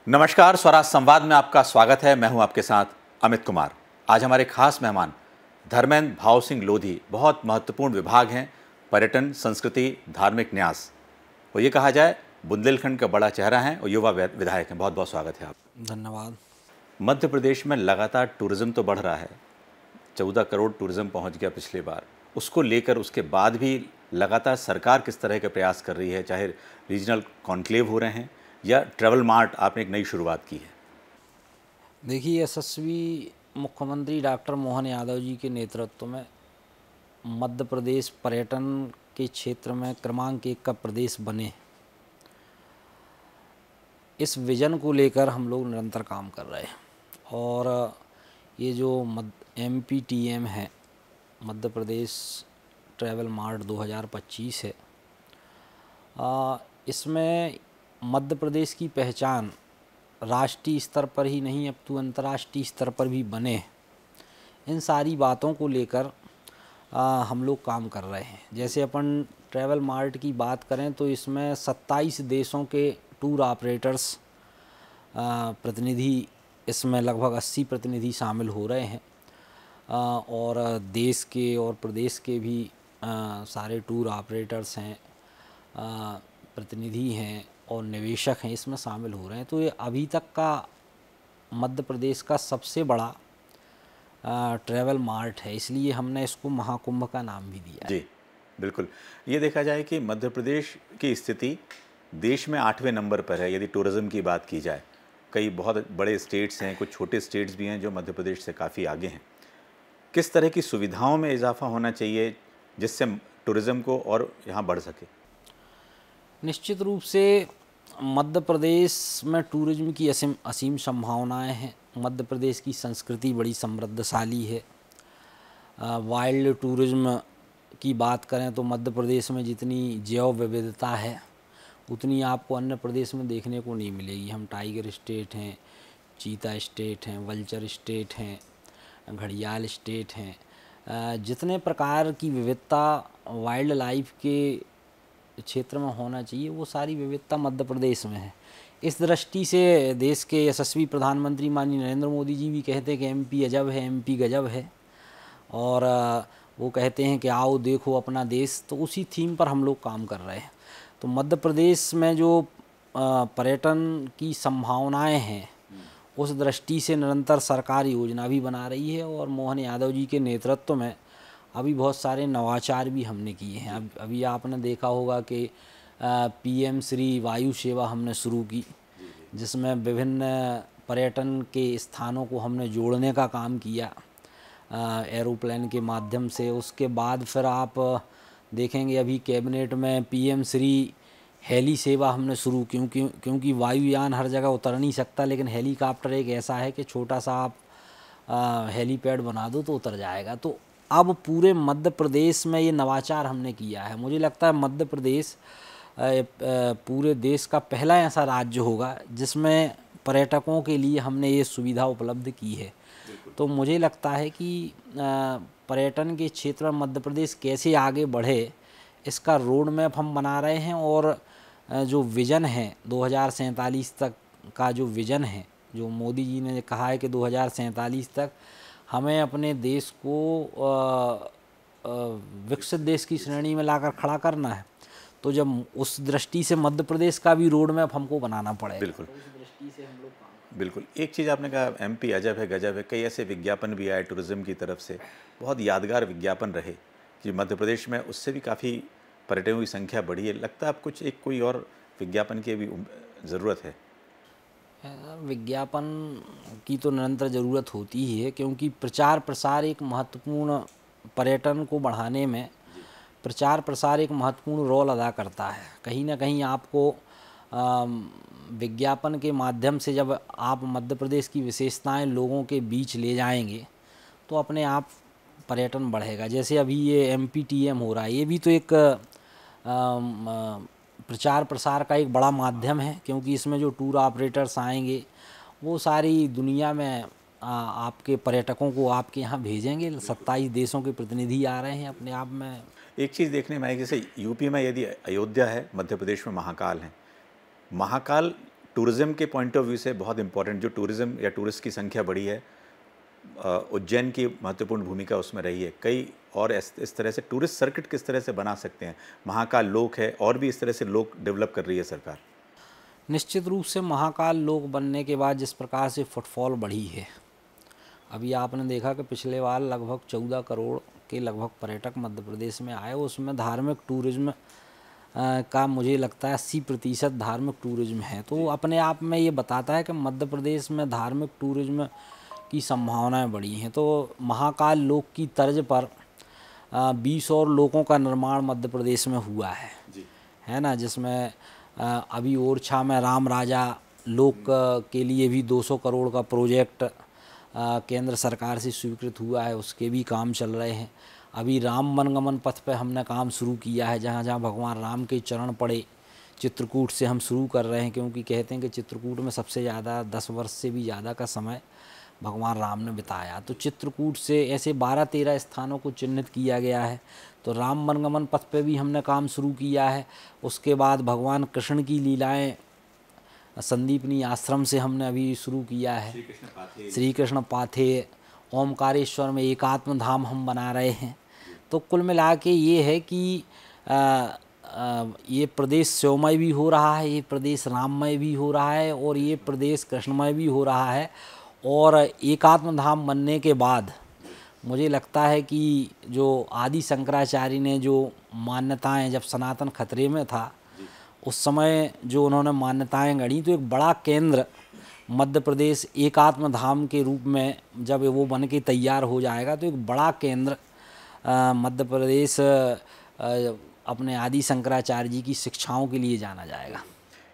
नमस्कार, स्वराज संवाद में आपका स्वागत है। मैं हूं आपके साथ अमित कुमार। आज हमारे खास मेहमान धर्मेंद्र भाव सिंह लोधी बहुत महत्वपूर्ण विभाग हैं, पर्यटन, संस्कृति, धार्मिक न्यास। और ये कहा जाए बुंदेलखंड का बड़ा चेहरा हैं और युवा विधायक हैं। बहुत बहुत स्वागत है आप। धन्यवाद। मध्य प्रदेश में लगातार टूरिज्म तो बढ़ रहा है, 14 करोड़ टूरिज्म पहुँच गया पिछली बार। उसको लेकर उसके बाद भी लगातार सरकार किस तरह के प्रयास कर रही है, चाहे रीजनल कॉन्क्लेव हो रहे हैं या ट्रैवल मार्ट आपने एक नई शुरुआत की है। देखिए, यशस्वी मुख्यमंत्री डॉक्टर मोहन यादव जी के नेतृत्व में मध्य प्रदेश पर्यटन के क्षेत्र में क्रमांक 1 का प्रदेश बने, इस विज़न को लेकर हम लोग निरंतर काम कर रहे हैं। और ये जो MPTM है, मध्य प्रदेश ट्रैवल मार्ट 2025 है, इसमें मध्य प्रदेश की पहचान राष्ट्रीय स्तर पर ही नहीं अपितु अंतर्राष्ट्रीय स्तर पर भी बने, इन सारी बातों को लेकर हम लोग काम कर रहे हैं। जैसे अपन ट्रैवल मार्ट की बात करें तो इसमें 27 देशों के टूर ऑपरेटर्स प्रतिनिधि, इसमें लगभग 80 प्रतिनिधि शामिल हो रहे हैं। और देश के और प्रदेश के भी सारे टूर ऑपरेटर्स हैं, प्रतिनिधि हैं और निवेशक हैं, इसमें शामिल हो रहे हैं। तो ये अभी तक का मध्य प्रदेश का सबसे बड़ा ट्रैवल मार्ट है, इसलिए हमने इसको महाकुंभ का नाम भी दिया है। जी बिल्कुल। ये देखा जाए कि मध्य प्रदेश की स्थिति देश में 8वें नंबर पर है यदि टूरिज़्म की बात की जाए। कई बहुत बड़े स्टेट्स हैं, कुछ छोटे स्टेट्स भी हैं जो मध्य प्रदेश से काफ़ी आगे हैं। किस तरह की सुविधाओं में इजाफा होना चाहिए जिससे टूरिज़्म को और यहाँ बढ़ सके? निश्चित रूप से मध्य प्रदेश में टूरिज्म की असीम संभावनाएं हैं। मध्य प्रदेश की संस्कृति बड़ी समृद्धशाली है। वाइल्ड टूरिज्म की बात करें तो मध्य प्रदेश में जितनी जैव विविधता है उतनी आपको अन्य प्रदेश में देखने को नहीं मिलेगी। हम टाइगर स्टेट हैं, चीता स्टेट हैं, वल्चर स्टेट हैं, घड़ियाल स्टेट हैं। जितने प्रकार की विविधता वाइल्ड लाइफ के क्षेत्र में होना चाहिए वो सारी विविधता मध्य प्रदेश में है। इस दृष्टि से देश के यशस्वी प्रधानमंत्री माननीय नरेंद्र मोदी जी भी कहते हैं कि MP अजब है, MP गजब है। और वो कहते हैं कि आओ देखो अपना देश, तो उसी थीम पर हम लोग काम कर रहे हैं। तो मध्य प्रदेश में जो पर्यटन की संभावनाएं हैं उस दृष्टि से निरंतर सरकार योजना भी बना रही है। और मोहन यादव जी के नेतृत्व में अभी बहुत सारे नवाचार भी हमने किए हैं। अभी आपने देखा होगा कि PM श्री वायु सेवा हमने शुरू की, जिसमें विभिन्न पर्यटन के स्थानों को हमने जोड़ने का काम किया एरोप्लेन के माध्यम से। उसके बाद फिर आप देखेंगे अभी कैबिनेट में PM श्री हेली सेवा हमने शुरू की, क्योंकि वायुयान हर जगह उतर नहीं सकता, लेकिन हेलीकॉप्टर एक ऐसा है कि छोटा सा आप हेलीपैड बना दो तो उतर जाएगा। तो अब पूरे मध्य प्रदेश में ये नवाचार हमने किया है। मुझे लगता है मध्य प्रदेश पूरे देश का पहला ऐसा राज्य होगा जिसमें पर्यटकों के लिए हमने ये सुविधा उपलब्ध की है। तो मुझे लगता है कि पर्यटन के क्षेत्र में मध्य प्रदेश कैसे आगे बढ़े, इसका रोड मैप हम बना रहे हैं। और जो विज़न है 2047 तक का, जो विज़न है, जो मोदी जी ने कहा है कि 2047 तक हमें अपने देश को विकसित देश की श्रेणी में लाकर खड़ा करना है, तो जब उस दृष्टि से मध्य प्रदेश का भी रोड मैप हमको बनाना पड़ेगा। बिल्कुल, तो उस दृष्टि से हम लोग बिल्कुल। एक चीज़ आपने कहा MP अजब है गजब है, कई ऐसे विज्ञापन भी आए टूरिज़्म की तरफ से, बहुत यादगार विज्ञापन रहे कि मध्य प्रदेश में उससे भी काफ़ी पर्यटकों की संख्या बढ़ी है। लगता है आप कुछ कोई और विज्ञापन की भी ज़रूरत है? विज्ञापन की तो निरंतर ज़रूरत होती ही है, क्योंकि प्रचार प्रसार एक महत्वपूर्ण, पर्यटन को बढ़ाने में प्रचार प्रसार एक महत्वपूर्ण रोल अदा करता है। कहीं ना कहीं आपको विज्ञापन के माध्यम से जब आप मध्य प्रदेश की विशेषताएं लोगों के बीच ले जाएंगे तो अपने आप पर्यटन बढ़ेगा। जैसे अभी ये MPTM हो रहा है, ये भी तो एक प्रचार प्रसार का एक बड़ा माध्यम है, क्योंकि इसमें जो टूर ऑपरेटर्स आएंगे वो सारी दुनिया में आपके पर्यटकों को आपके यहाँ भेजेंगे। 27 देशों के प्रतिनिधि आ रहे हैं अपने आप में। एक चीज़ देखने में आई, जैसे यूपी में यदि अयोध्या है, मध्य प्रदेश में महाकाल है। महाकाल टूरिज़्म के पॉइंट ऑफ व्यू से बहुत इंपॉर्टेंट, जो टूरिज़्म या टूरिस्ट की संख्या बढ़ी है, उज्जैन की महत्वपूर्ण भूमिका उसमें रही है। कई और इस तरह से टूरिस्ट सर्किट किस तरह से बना सकते हैं, महाकाल लोक है और भी इस तरह से लोक डेवलप कर रही है सरकार। निश्चित रूप से महाकाल लोक बनने के बाद जिस प्रकार से फुटफॉल बढ़ी है, अभी आपने देखा कि पिछले बार लगभग 14 करोड़ के लगभग पर्यटक मध्य प्रदेश में आए, उसमें धार्मिक टूरिज्म का मुझे लगता है 80% धार्मिक टूरिज्म है। तो अपने आप में ये बताता है कि मध्य प्रदेश में धार्मिक टूरिज्म की संभावनाएं बढ़ी हैं। तो महाकाल लोक की तर्ज पर 20 और लोकों का निर्माण मध्य प्रदेश में हुआ है ना, जिसमें अभी ओरछा में राम राजा लोक के लिए भी 200 करोड़ का प्रोजेक्ट केंद्र सरकार से स्वीकृत हुआ है, उसके भी काम चल रहे हैं। अभी राम वनगमन पथ पे हमने काम शुरू किया है, जहाँ जहाँ भगवान राम के चरण पड़े, चित्रकूट से हम शुरू कर रहे हैं, क्योंकि कहते हैं कि चित्रकूट में सबसे ज़्यादा 10 वर्ष से भी ज़्यादा का समय भगवान राम ने बिताया। तो चित्रकूट से ऐसे 12-13 स्थानों को चिन्हित किया गया है। तो राम वनगमन पथ पे भी हमने काम शुरू किया है। उसके बाद भगवान कृष्ण की लीलाएं संदीपनी आश्रम से हमने अभी शुरू किया है। श्री कृष्ण पाथे, ओमकारेश्वर में एकात्म धाम हम बना रहे हैं। तो कुल मिला के ये है कि ये प्रदेश शिवमय भी हो रहा है, ये प्रदेश राममय भी हो रहा है और ये प्रदेश कृष्णमय भी हो रहा है। और एकात्म धाम बनने के बाद मुझे लगता है कि जो आदि शंकराचार्य ने जो मान्यताएं, जब सनातन खतरे में था उस समय जो उन्होंने मान्यताएं गढ़ी, तो एक बड़ा केंद्र मध्य प्रदेश एकात्म धाम के रूप में जब वो बन के तैयार हो जाएगा, तो एक बड़ा केंद्र मध्य प्रदेश अपने आदि शंकराचार्य जी की शिक्षाओं के लिए जाना जाएगा।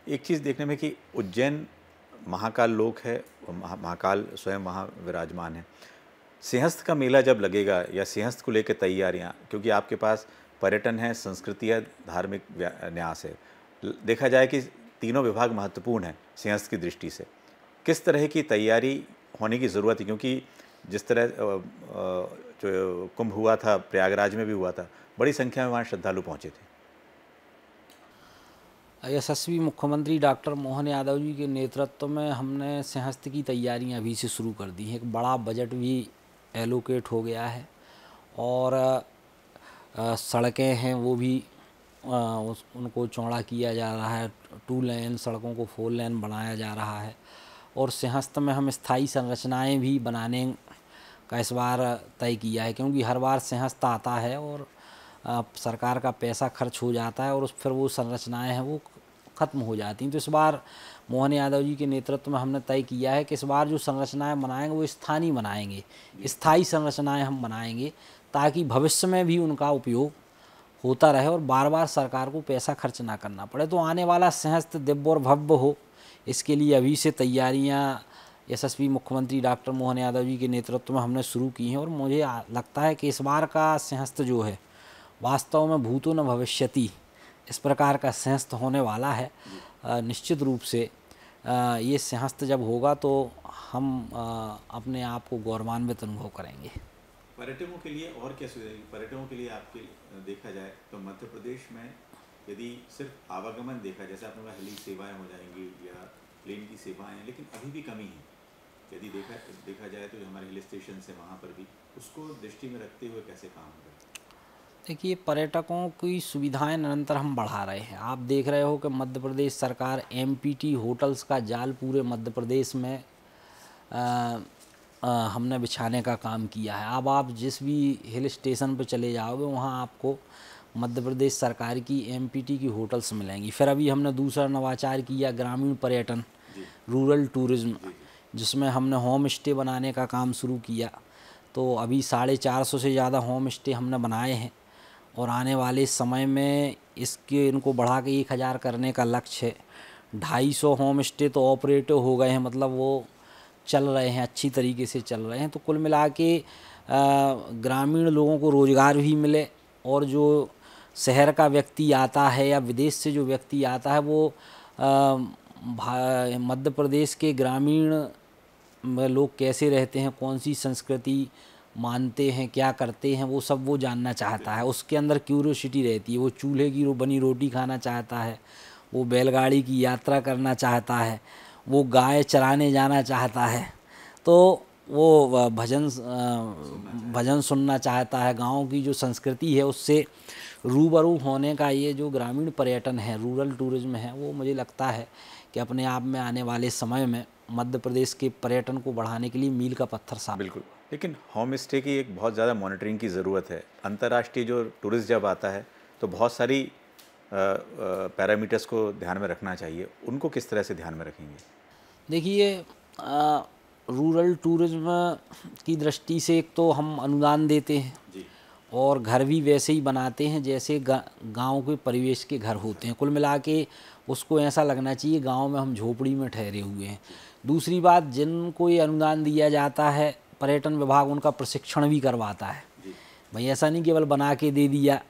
एक चीज़ देखने में कि उज्जैन महाकाल लोक है, महाकाल स्वयं वहाँ विराजमान है। सिंहस्थ का मेला जब लगेगा या सिंहस्थ को लेकर तैयारियाँ, क्योंकि आपके पास पर्यटन है, संस्कृति है, धार्मिक न्यास है, देखा जाए कि तीनों विभाग महत्वपूर्ण हैं सिंहस्थ की दृष्टि से, किस तरह की तैयारी होने की ज़रूरत है? क्योंकि जिस तरह जो कुंभ हुआ था, प्रयागराज में भी हुआ था, बड़ी संख्या में वहाँ श्रद्धालु पहुँचे थे। यशस्वी मुख्यमंत्री डॉक्टर मोहन यादव जी के नेतृत्व में हमने सिंहस्थ की तैयारियां अभी से शुरू कर दी हैं। एक बड़ा बजट भी एलोकेट हो गया है और सड़कें हैं वो भी उनको चौड़ा किया जा रहा है, 2 लेन सड़कों को 4 लेन बनाया जा रहा है। और सिंहस्थ में हम स्थायी संरचनाएं भी बनाने का इस बार तय किया है, क्योंकि हर बार सिंहस्थ आता है और सरकार का पैसा खर्च हो जाता है और फिर वो संरचनाएं हैं वो ख़त्म हो जाती हैं। तो इस बार मोहन यादव जी के नेतृत्व में हमने तय किया है कि इस बार जो संरचनाएं बनाएंगे वो स्थानीय बनाएंगे, स्थायी संरचनाएं हम बनाएंगे, ताकि भविष्य में भी उनका उपयोग होता रहे और बार बार सरकार को पैसा खर्च ना करना पड़े। तो आने वाला सिंहस्थ दिव्य और भव्य हो, इसके लिए अभी से तैयारियाँ यशस्वी मुख्यमंत्री डॉक्टर मोहन यादव जी के नेतृत्व में हमने शुरू की हैं। और मुझे लगता है कि इस बार का सिंहस्थ जो है वास्तव में भूतो न भविष्यति, इस प्रकार का सिंहस्थ होने वाला है। निश्चित रूप से ये सिंहस्थ जब होगा तो हम अपने आप को गौरवान्वित अनुभव करेंगे। पर्यटकों के लिए और क्या सुविधा? पर्यटकों के लिए आपके देखा जाए तो मध्य प्रदेश में यदि सिर्फ आवागमन देखा, जैसे आपने कहा हेली सेवाएं हो जाएंगी या प्लेन की सेवाएं, लेकिन अभी भी कमी है। यदि देखा जाए तो हमारे हिल स्टेशन है वहाँ पर भी, उसको दृष्टि में रखते हुए कैसे काम होगा? देखिए, पर्यटकों की सुविधाएं निरंतर हम बढ़ा रहे हैं। आप देख रहे हो कि मध्य प्रदेश सरकार एमपीटी होटल्स का जाल पूरे मध्य प्रदेश में हमने बिछाने का काम किया है। अब आप जिस भी हिल स्टेशन पर चले जाओगे वहाँ आपको मध्य प्रदेश सरकार की एमपीटी की होटल्स मिलेंगी। फिर अभी हमने दूसरा नवाचार किया ग्रामीण पर्यटन, रूरल टूरिज्म, जिसमें हमने होम स्टे बनाने का काम शुरू किया। तो अभी 450 से ज़्यादा होम स्टे हमने बनाए हैं और आने वाले समय में इनको बढ़ा के 1000 करने का लक्ष्य है। 250 होम स्टे तो ऑपरेटिव हो गए हैं, मतलब वो चल रहे हैं, अच्छी तरीके से चल रहे हैं। तो कुल मिला के ग्रामीण लोगों को रोज़गार भी मिले और जो शहर का व्यक्ति आता है या विदेश से जो व्यक्ति आता है वो मध्य प्रदेश के ग्रामीण लोग कैसे रहते हैं, कौन सी संस्कृति मानते हैं, क्या करते हैं, वो सब वो जानना चाहता है। उसके अंदर क्यूरियोसिटी रहती है, वो चूल्हे की बनी रोटी खाना चाहता है, वो बैलगाड़ी की यात्रा करना चाहता है, वो गाय चराने जाना चाहता है, तो वो भजन सुनना चाहता है। गाँव की जो संस्कृति है उससे रूबरू होने का ये जो ग्रामीण पर्यटन है, रूरल टूरिज्म है, वो मुझे लगता है कि अपने आप में आने वाले समय में मध्य प्रदेश के पर्यटन को बढ़ाने के लिए मील का पत्थर साबित। बिल्कुल, लेकिन होम स्टे की एक बहुत ज़्यादा मॉनिटरिंग की ज़रूरत है। अंतर्राष्ट्रीय जो टूरिस्ट जब आता है तो बहुत सारी पैरामीटर्स को ध्यान में रखना चाहिए, उनको किस तरह से ध्यान में रखेंगे? देखिए, रूरल टूरिज्म की दृष्टि से एक तो हम अनुदान देते हैं जी। और घर भी वैसे ही बनाते हैं जैसे गांव के परिवेश के घर होते हैं। कुल मिला के उसको ऐसा लगना चाहिए गांव में हम झोपड़ी में ठहरे हुए हैं। दूसरी बात, जिनको ये अनुदान दिया जाता है, पर्यटन विभाग उनका प्रशिक्षण भी करवाता है। भाई ऐसा नहीं केवल बना के दे दिया।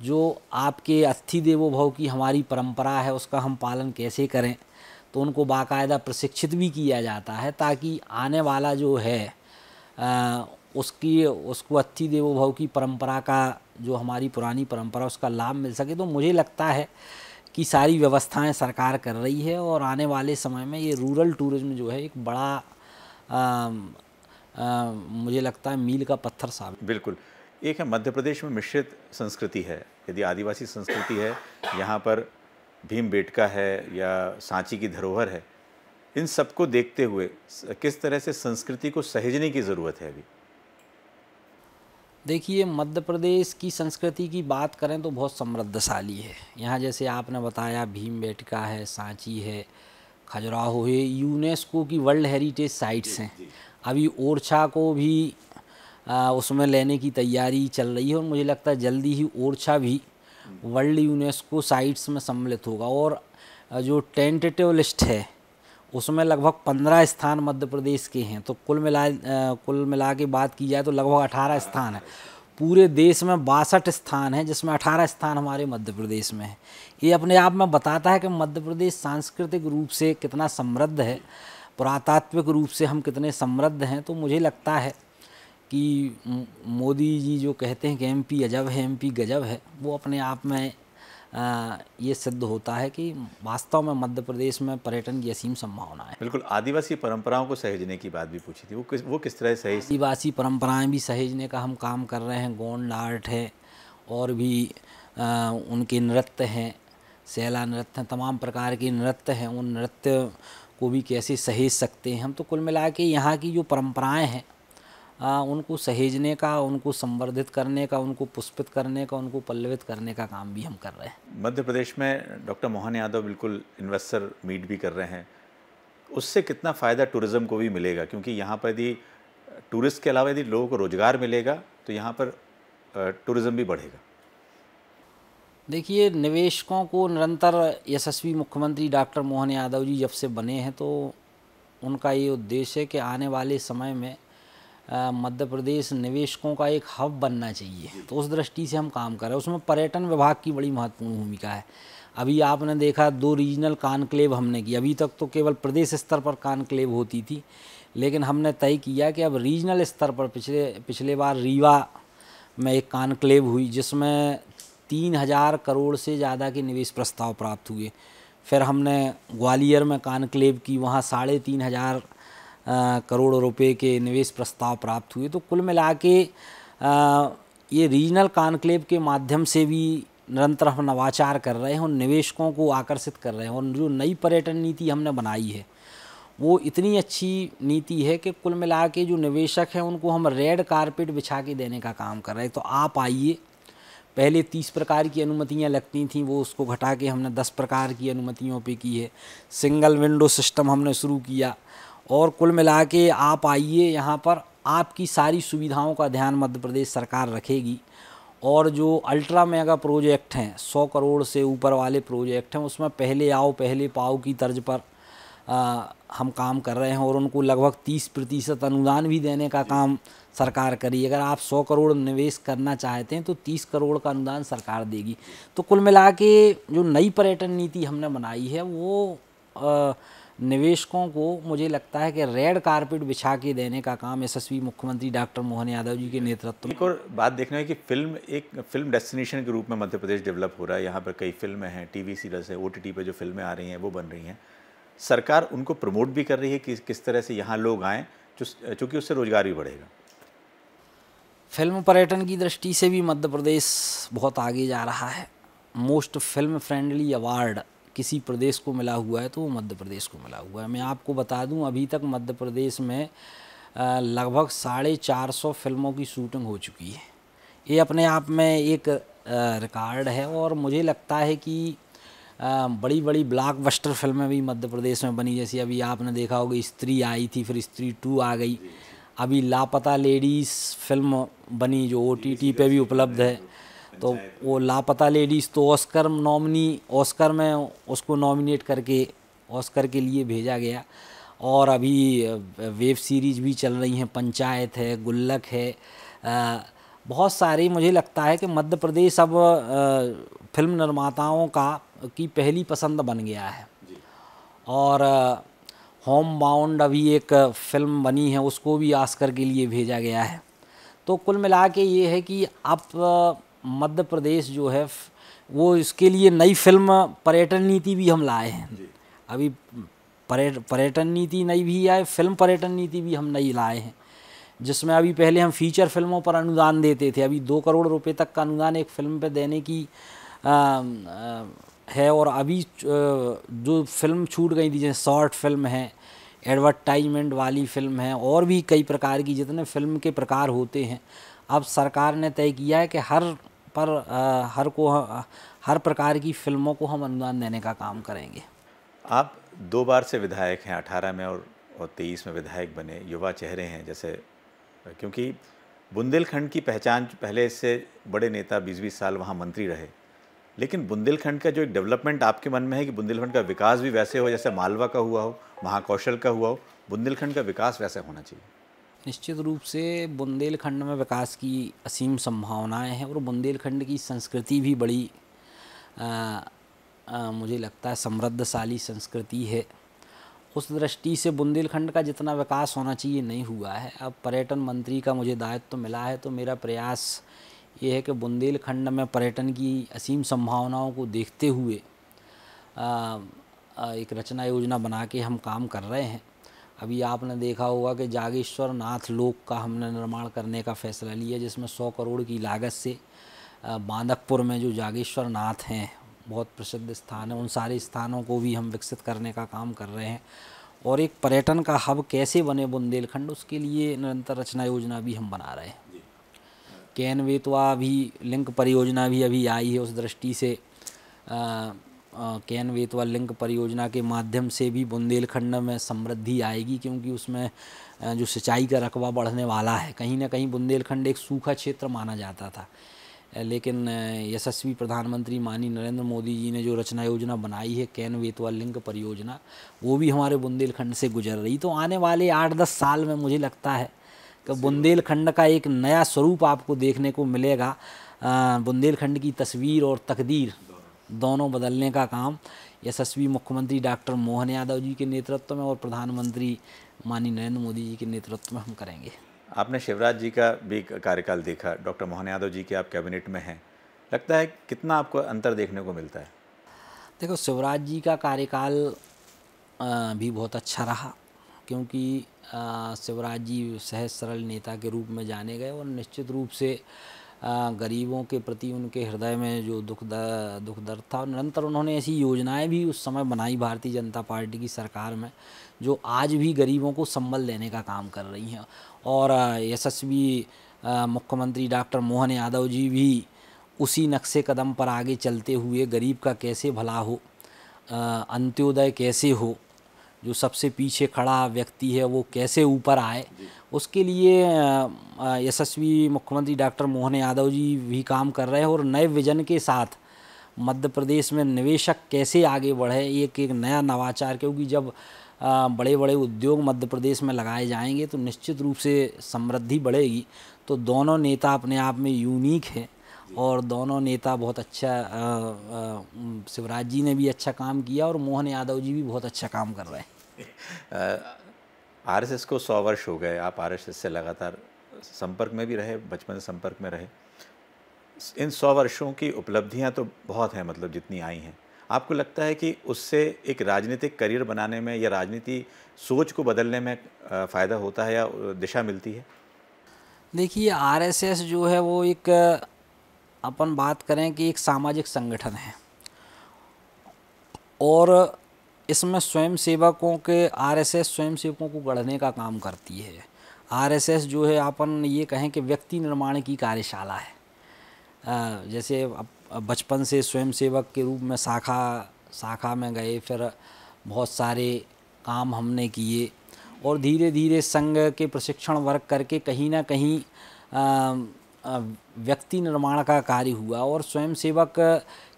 जो आपके अतिथि देवो भव की हमारी परंपरा है उसका हम पालन कैसे करें, तो उनको बाकायदा प्रशिक्षित भी किया जाता है ताकि आने वाला जो है उसको अतिथि देवो भव की परंपरा का, जो हमारी पुरानी परंपरा, उसका लाभ मिल सके। तो मुझे लगता है कि सारी व्यवस्थाएं सरकार कर रही है और आने वाले समय में ये रूरल टूरिज्म जो है एक बड़ा मुझे लगता है मील का पत्थर साबित। बिल्कुल। एक है मध्य प्रदेश में मिश्रित संस्कृति है, यदि आदिवासी संस्कृति है, यहाँ पर भीमबेटका है या सांची की धरोहर है, इन सबको देखते हुए किस तरह से संस्कृति को सहेजने की ज़रूरत है अभी? देखिए, मध्य प्रदेश की संस्कृति की बात करें तो बहुत समृद्धशाली है। यहाँ जैसे आपने बताया भीमबेटका है, सांची है, खजुराहो है, यूनेस्को की वर्ल्ड हेरिटेज साइट्स हैं। अभी ओरछा को भी उसमें लेने की तैयारी चल रही है और मुझे लगता है जल्दी ही ओरछा भी वर्ल्ड यूनेस्को साइट्स में सम्मिलित होगा। और जो टेंटेटिव लिस्ट है उसमें लगभग 15 स्थान मध्य प्रदेश के हैं। तो कुल मिला के बात की जाए तो लगभग 18 स्थान है। पूरे देश में 62 स्थान हैं जिसमें 18 स्थान हमारे मध्य प्रदेश में है। ये अपने आप में बताता है कि मध्य प्रदेश सांस्कृतिक रूप से कितना समृद्ध है, पुरातात्विक रूप से हम कितने समृद्ध हैं। तो मुझे लगता है कि मोदी जी जो कहते हैं कि एमपी अजब है, एमपी गजब है, वो अपने आप में ये सिद्ध होता है कि वास्तव में मध्य प्रदेश में पर्यटन की असीम संभावना है। बिल्कुल। आदिवासी परंपराओं को सहेजने की बात भी पूछी थी, वो किस तरह से आदिवासी परंपराएं भी सहेजने का हम काम कर रहे हैं। गोंड आर्ट है और भी उनके नृत्य हैं, सैला नृत्य हैं, तमाम प्रकार के नृत्य हैं। उन नृत्य को भी कैसे सहेज सकते हैं हम। तो कुल मिला के यहाँ की जो परंपराएं हैं उनको सहेजने का, उनको संवर्धित करने का, उनको पुष्पित करने का, उनको पल्लवित करने का काम भी हम कर रहे हैं। मध्य प्रदेश में डॉक्टर मोहन यादव बिल्कुल इन्वेस्टर मीट भी कर रहे हैं, उससे कितना फ़ायदा टूरिज़्म को भी मिलेगा? क्योंकि यहाँ पर यदि टूरिस्ट के अलावा यदि लोगों को रोज़गार मिलेगा तो यहाँ पर टूरिज़्म भी बढ़ेगा। देखिए, निवेशकों को निरंतर यशस्वी मुख्यमंत्री डॉक्टर मोहन यादव जी जब से बने हैं तो उनका ये उद्देश्य है कि आने वाले समय में मध्य प्रदेश निवेशकों का एक हब बनना चाहिए। तो उस दृष्टि से हम काम कर रहे हैं। उसमें पर्यटन विभाग की बड़ी महत्वपूर्ण भूमिका है। अभी आपने देखा 2 रीजनल कॉन्क्लेव हमने की। अभी तक तो केवल प्रदेश स्तर पर कॉन्क्लेव होती थी, लेकिन हमने तय किया कि अब रीजनल स्तर पर पिछले बार रीवा में एक कॉन्क्लेव हुई जिसमें 3000 करोड़ से ज़्यादा के निवेश प्रस्ताव प्राप्त हुए। फिर हमने ग्वालियर में कॉन्क्लेव की, वहाँ 3500 करोड़ रुपए के निवेश प्रस्ताव प्राप्त हुए। तो कुल मिला के ये रीजनल कॉन्क्लेव के माध्यम से भी निरंतर हम नवाचार कर रहे हैं और निवेशकों को आकर्षित कर रहे हैं। और जो नई पर्यटन नीति हमने बनाई है वो इतनी अच्छी नीति है कि कुल मिला के जो निवेशक हैं उनको हम रेड कारपेट बिछा के देने का काम कर रहे हैं। तो आप आइए, पहले 30 प्रकार की अनुमतियां लगती थीं, वो उसको घटा के हमने 10 प्रकार की अनुमतियों पे की है। सिंगल विंडो सिस्टम हमने शुरू किया और कुल मिला के आप आइए, यहाँ पर आपकी सारी सुविधाओं का ध्यान मध्य प्रदेश सरकार रखेगी। और जो अल्ट्रा मेगा प्रोजेक्ट हैं, 100 करोड़ से ऊपर वाले प्रोजेक्ट हैं, उसमें पहले आओ पहले पाओ की तर्ज पर हम काम कर रहे हैं और उनको लगभग 30% अनुदान भी देने का काम सरकार करी। अगर आप 100 करोड़ निवेश करना चाहते हैं तो 30 करोड़ का अनुदान सरकार देगी। तो कुल मिला के जो नई पर्यटन नीति हमने बनाई है वो निवेशकों को मुझे लगता है कि रेड कारपेट बिछा के देने का काम यशस्वी मुख्यमंत्री डॉक्टर मोहन यादव जी के नेतृत्व में। एक और बात देखना है कि फिल्म डेस्टिनेशन के रूप में मध्य प्रदेश डेवलप हो रहा है। यहाँ पर कई फिल्में हैं, टीवी सीरियल्स है, OTT पे जो फिल्में आ रही हैं वो बन रही हैं। सरकार उनको प्रमोट भी कर रही है कि किस तरह से यहाँ लोग आएँ, चूँकि उससे रोजगार भी बढ़ेगा। फिल्म पर्यटन की दृष्टि से भी मध्य प्रदेश बहुत आगे जा रहा है। मोस्ट फिल्म फ्रेंडली अवार्ड किसी प्रदेश को मिला हुआ है तो वो मध्य प्रदेश को मिला हुआ है। मैं आपको बता दूं, अभी तक मध्य प्रदेश में लगभग 450 फिल्मों की शूटिंग हो चुकी है। ये अपने आप में एक रिकॉर्ड है और मुझे लगता है कि बड़ी बड़ी ब्लॉकबस्टर फिल्में भी मध्य प्रदेश में बनी। जैसे अभी आपने देखा होगा स्त्री आई थी, फिर स्त्री 2 आ गई, अभी लापता लेडीज़ फिल्म बनी जो OTT पे भी उपलब्ध है। तो वो लापता लेडीज़ तो ऑस्कर में उसको नॉमिनेट करके ऑस्कर के लिए भेजा गया। और अभी वेब सीरीज़ भी चल रही हैं, पंचायत है, गुल्लक है, बहुत सारी। मुझे लगता है कि मध्य प्रदेश अब फिल्म निर्माताओं की पहली पसंद बन गया है। और होम बाउंड अभी एक फ़िल्म बनी है, उसको भी ऑस्कर के लिए भेजा गया है। तो कुल मिला के ये है कि अब मध्य प्रदेश जो है वो इसके लिए नई फिल्म पर्यटन नीति भी हम लाए हैं। अभी पर्यटन नीति नई भी आए, फिल्म पर्यटन नीति भी हम नई लाए हैं, जिसमें अभी पहले हम फीचर फिल्मों पर अनुदान देते थे। अभी 2 करोड़ रुपए तक का अनुदान एक फिल्म पे देने की है। और अभी जो फिल्म छूट गई थी, जैसे शॉर्ट फिल्म है, एडवर्टाइजमेंट वाली फिल्म है, और भी कई प्रकार की जितने फिल्म के प्रकार होते हैं, अब सरकार ने तय किया है कि हर प्रकार की फिल्मों को हम अनुदान देने का काम करेंगे। आप 2 बार से विधायक हैं, 18 में और 23 में विधायक बने, युवा चेहरे हैं। जैसे क्योंकि बुंदेलखंड की पहचान, पहले इससे बड़े नेता 20-20 साल वहाँ मंत्री रहे, लेकिन बुंदेलखंड का जो एक डेवलपमेंट आपके मन में है कि बुंदेलखंड का विकास भी वैसे हो जैसे मालवा का हुआ हो, महाकौशल का हुआ हो, बुंदेलखंड का विकास वैसा होना चाहिए। निश्चित रूप से बुंदेलखंड में विकास की असीम संभावनाएं हैं और बुंदेलखंड की संस्कृति भी बड़ी मुझे लगता है समृद्धशाली संस्कृति है। उस दृष्टि से बुंदेलखंड का जितना विकास होना चाहिए नहीं हुआ है। अब पर्यटन मंत्री का मुझे दायित्व मिला है, तो मेरा प्रयास ये है कि बुंदेलखंड में पर्यटन की असीम संभावनाओं को देखते हुए एक रचना योजना बना के हम काम कर रहे हैं। अभी आपने देखा होगा कि जागेश्वर नाथ लोक का हमने निर्माण करने का फैसला लिया, जिसमें 100 करोड़ की लागत से बांदकपुर में जो जागेश्वर नाथ हैं, बहुत प्रसिद्ध स्थान है, उन सारे स्थानों को भी हम विकसित करने का काम कर रहे हैं। और एक पर्यटन का हब कैसे बने बुंदेलखंड, उसके लिए निरंतर रचना योजना भी हम बना रहे हैं। केन बेतवा भी लिंक परियोजना भी अभी आई है। उस दृष्टि से केन बेतवा लिंक परियोजना के माध्यम से भी बुंदेलखंड में समृद्धि आएगी, क्योंकि उसमें जो सिंचाई का रकबा बढ़ने वाला है। कहीं ना कहीं बुंदेलखंड एक सूखा क्षेत्र माना जाता था, लेकिन यशस्वी प्रधानमंत्री माननीय नरेंद्र मोदी जी ने जो रचना योजना बनाई है केन बेतवा लिंक परियोजना, वो भी हमारे बुंदेलखंड से गुजर रही। तो आने वाले 8-10 साल में मुझे लगता है कि बुंदेलखंड का एक नया स्वरूप आपको देखने को मिलेगा। बुंदेलखंड की तस्वीर और तकदीर दोनों बदलने का काम यशस्वी मुख्यमंत्री डॉक्टर मोहन यादव जी के नेतृत्व में और प्रधानमंत्री माननीय नरेंद्र मोदी जी के नेतृत्व में हम करेंगे। आपने शिवराज जी का भी कार्यकाल देखा, डॉक्टर मोहन यादव जी के आप कैबिनेट में हैं, लगता है कितना आपको अंतर देखने को मिलता है? देखो, शिवराज जी का कार्यकाल भी बहुत अच्छा रहा, क्योंकि शिवराज जी सहज सरल नेता के रूप में जाने गए और निश्चित रूप से गरीबों के प्रति उनके हृदय में जो दुख दर्द था, और निरंतर उन्होंने ऐसी योजनाएं भी उस समय बनाई भारतीय जनता पार्टी की सरकार में, जो आज भी गरीबों को संबल देने का काम कर रही हैं। और यशस्वी मुख्यमंत्री डॉक्टर मोहन यादव जी भी उसी नक्शे कदम पर आगे चलते हुए गरीब का कैसे भला हो, अंत्योदय कैसे हो, जो सबसे पीछे खड़ा व्यक्ति है वो कैसे ऊपर आए, उसके लिए यशस्वी मुख्यमंत्री डॉक्टर मोहन यादव जी भी काम कर रहे हैं। और नए विजन के साथ मध्य प्रदेश में निवेशक कैसे आगे बढ़े, एक नया नवाचार, क्योंकि जब बड़े बड़े उद्योग मध्य प्रदेश में लगाए जाएंगे तो निश्चित रूप से समृद्धि बढ़ेगी। तो दोनों नेता अपने आप में यूनिक हैं और दोनों नेता बहुत अच्छा, शिवराज जी ने भी अच्छा काम किया और मोहन यादव जी भी बहुत अच्छा काम कर रहे हैं। आरएसएस को 100 वर्ष हो गए, आप आरएसएस से लगातार संपर्क में भी रहे, बचपन से संपर्क में रहे। इन 100 वर्षों की उपलब्धियां तो बहुत हैं, मतलब जितनी आई हैं, आपको लगता है कि उससे एक राजनीतिक करियर बनाने में या राजनीति सोच को बदलने में फ़ायदा होता है या दिशा मिलती है? देखिए, आरएसएस जो है वो एक, अपन बात करें कि एक सामाजिक संगठन है और इसमें स्वयंसेवकों के, आरएसएस स्वयंसेवकों को गढ़ने का काम करती है। आरएसएस जो है, अपन ये कहें कि व्यक्ति निर्माण की कार्यशाला है। जैसे अब बचपन से स्वयंसेवक के रूप में शाखा में गए, फिर बहुत सारे काम हमने किए और धीरे धीरे संघ के प्रशिक्षण वर्ग करके कहीं ना कहीं व्यक्ति निर्माण का कार्य हुआ। और स्वयंसेवक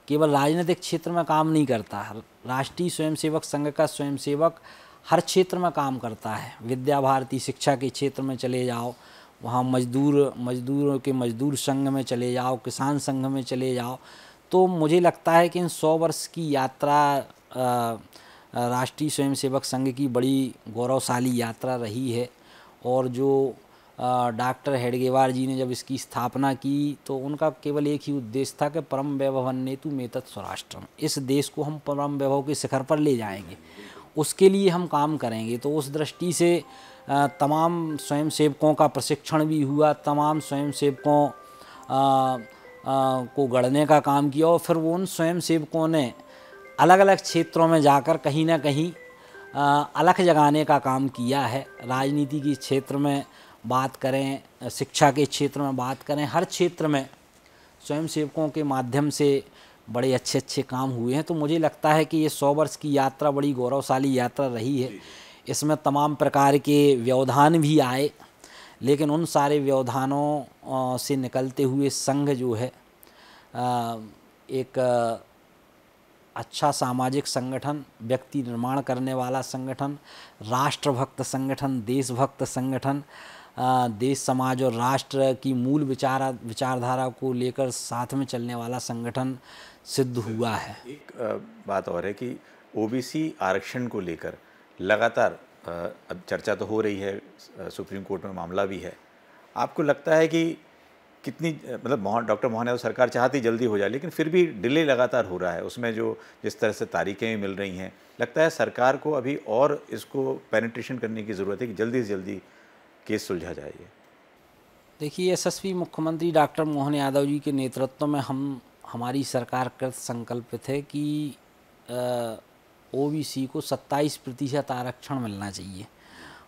केवल राजनीतिक क्षेत्र में काम नहीं करता, राष्ट्रीय स्वयंसेवक संघ का स्वयंसेवक हर क्षेत्र में काम करता है। विद्या भारती शिक्षा के क्षेत्र में चले जाओ, वहाँ मजदूरों के मजदूर संघ में चले जाओ, किसान संघ में चले जाओ। तो मुझे लगता है कि इन 100 वर्ष की यात्रा राष्ट्रीय स्वयंसेवक संघ की बड़ी गौरवशाली यात्रा रही है। और जो डॉक्टर हेडगेवार जी ने जब इसकी स्थापना की तो उनका केवल एक ही उद्देश्य था कि परम वैभवन्नेतु मेतत् स्वराष्ट्रम, इस देश को हम परम वैभव के शिखर पर ले जाएंगे, उसके लिए हम काम करेंगे। तो उस दृष्टि से तमाम स्वयंसेवकों का प्रशिक्षण भी हुआ, तमाम स्वयंसेवकों को गढ़ने का काम किया और फिर वो उन स्वयंसेवकों ने अलग अलग क्षेत्रों में जाकर कहीं ना कहीं अलख जगाने का काम किया है। राजनीति के क्षेत्र में बात करें, शिक्षा के क्षेत्र में बात करें, हर क्षेत्र में स्वयंसेवकों के माध्यम से बड़े अच्छे अच्छे काम हुए हैं। तो मुझे लगता है कि ये 100 वर्ष की यात्रा बड़ी गौरवशाली यात्रा रही है। इसमें तमाम प्रकार के व्यवधान भी आए, लेकिन उन सारे व्यवधानों से निकलते हुए संघ जो है एक अच्छा सामाजिक संगठन, व्यक्ति निर्माण करने वाला संगठन, राष्ट्रभक्त संगठन, देशभक्त संगठन, देश समाज और राष्ट्र की मूल विचारधारा को लेकर साथ में चलने वाला संगठन सिद्ध हुआ है। एक बात और है कि ओबीसी आरक्षण को लेकर लगातार अब चर्चा तो हो रही है, सुप्रीम कोर्ट में मामला भी है। आपको लगता है कि कितनी, मतलब डॉक्टर मोहन यादव सरकार चाहती जल्दी हो जाए, लेकिन फिर भी डिले लगातार हो रहा है, उसमें जो जिस तरह से तारीखें मिल रही हैं, लगता है सरकार को अभी और इसको पेनिट्रेशन करने की ज़रूरत है कि जल्दी से जल्दी केस सुलझा जाए। देखिए, यशस्वी मुख्यमंत्री डॉक्टर मोहन यादव जी के नेतृत्व में हमारी सरकार कृत संकल्पित है कि ओबीसी को 27% आरक्षण मिलना चाहिए।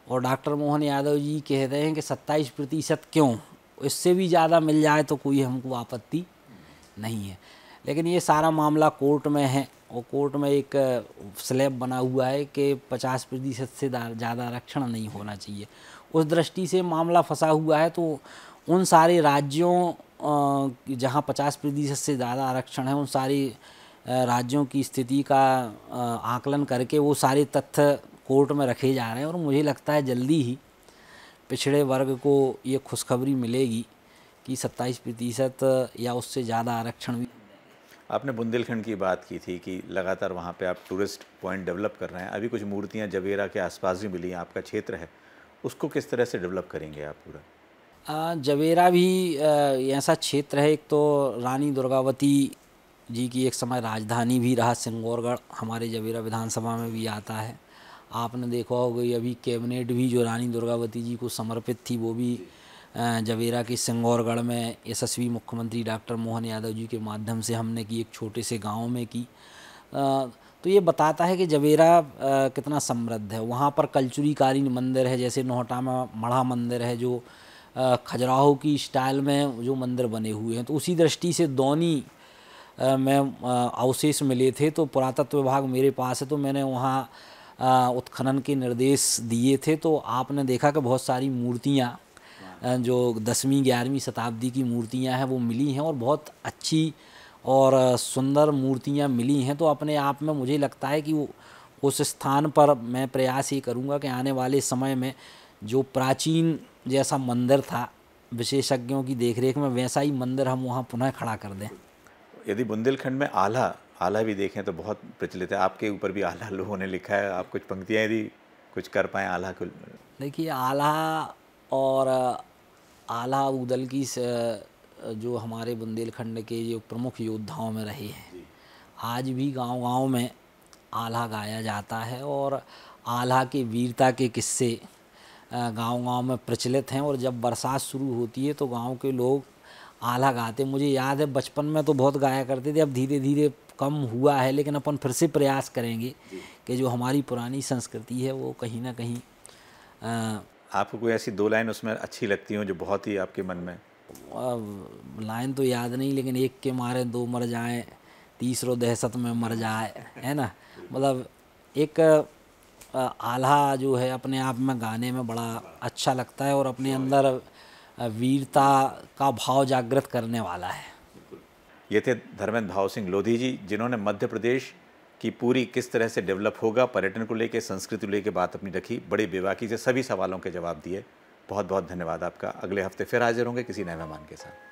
और डॉक्टर मोहन यादव जी कह रहे हैं कि 27% क्यों, इससे भी ज़्यादा मिल जाए तो कोई हमको आपत्ति नहीं है। लेकिन ये सारा मामला कोर्ट में है और कोर्ट में एक स्लैब बना हुआ है कि 50% से ज़्यादा आरक्षण नहीं होना चाहिए। उस दृष्टि से मामला फंसा हुआ है। तो उन सारे राज्यों जहाँ 50% से ज़्यादा आरक्षण है, उन सारे राज्यों की स्थिति का आकलन करके वो सारे तथ्य कोर्ट में रखे जा रहे हैं। और मुझे लगता है जल्दी ही पिछड़े वर्ग को ये खुशखबरी मिलेगी कि 27% या उससे ज़्यादा आरक्षण भी। आपने बुंदेलखंड की बात की थी कि लगातार वहाँ पे आप टूरिस्ट पॉइंट डेवलप कर रहे हैं, अभी कुछ मूर्तियाँ जवेरा के आसपास भी मिली हैं, आपका क्षेत्र है, उसको किस तरह से डेवलप करेंगे आप पूरा? जवेरा भी ऐसा क्षेत्र है, एक तो रानी दुर्गावती जी की एक समय राजधानी भी रहा सिंगौरगढ़, हमारे जवेरा विधानसभा में भी आता है। आपने देखा होगा अभी कैबिनेट भी जो रानी दुर्गावती जी को समर्पित थी वो भी जवेरा के सिंगौरगढ़ में यशस्वी मुख्यमंत्री डॉक्टर मोहन यादव जी के माध्यम से हमने की, एक छोटे से गांव में की। तो ये बताता है कि जवेरा कितना समृद्ध है। वहाँ पर कलचुरी मंदिर है, जैसे नोहटा में मढ़ा मंदिर है जो खजुराहो की स्टाइल में जो मंदिर बने हुए हैं। तो उसी दृष्टि से दौनी में अवशेष मिले थे, तो पुरातत्व विभाग मेरे पास है, तो मैंने वहाँ उत्खनन के निर्देश दिए थे। तो आपने देखा कि बहुत सारी मूर्तियाँ जो 10वीं 11वीं शताब्दी की मूर्तियाँ हैं वो मिली हैं और बहुत अच्छी और सुंदर मूर्तियाँ मिली हैं। तो अपने आप में मुझे लगता है कि उस स्थान पर मैं प्रयास ये करूँगा कि आने वाले समय में जो प्राचीन जैसा मंदिर था विशेषज्ञों की देखरेख में, वैसा ही मंदिर हम वहाँ पुनः खड़ा कर दें। यदि बुंदेलखंड में आल्हा भी देखें तो बहुत प्रचलित है, आपके ऊपर भी आल्हा लोगों ने लिखा है, आप कुछ पंक्तियाँ यदि कुछ कर पाएँ आल्हा को? देखिए, आल्हा और आल्हा उदल की जो हमारे बुंदेलखंड के जो प्रमुख योद्धाओं में रहे हैं, आज भी गांव-गांव में आल्हा गाया जाता है और आल्हा के वीरता के किस्से गांव-गांव में प्रचलित हैं। और जब बरसात शुरू होती है तो गांव के लोग आल्हा गाते। मुझे याद है बचपन में तो बहुत गाया करते थे, अब धीरे-धीरे कम हुआ है, लेकिन अपन फिर से प्रयास करेंगे कि जो हमारी पुरानी संस्कृति है वो कहीं ना कहीं आपको कोई ऐसी 2 लाइन उसमें अच्छी लगती हो जो बहुत ही आपके मन में? लाइन तो याद नहीं, लेकिन एक के मारे दो मर जाएं, तीसरो दहशत में मर जाए, है ना। मतलब एक आल्हा जो है अपने आप में गाने में बड़ा अच्छा लगता है और अपने अंदर वीरता का भाव जागृत करने वाला है। ये थे धर्मेंद्र भाव सिंह लोधी जी, जिन्होंने मध्य प्रदेश की पूरी किस तरह से डेवलप होगा, पर्यटन को लेकर, संस्कृति को लेकर बात अपनी रखी, बड़ी बेबाकी से सभी सवालों के जवाब दिए। बहुत बहुत धन्यवाद आपका। अगले हफ्ते फिर हाजिर होंगे किसी नए मेहमान के साथ।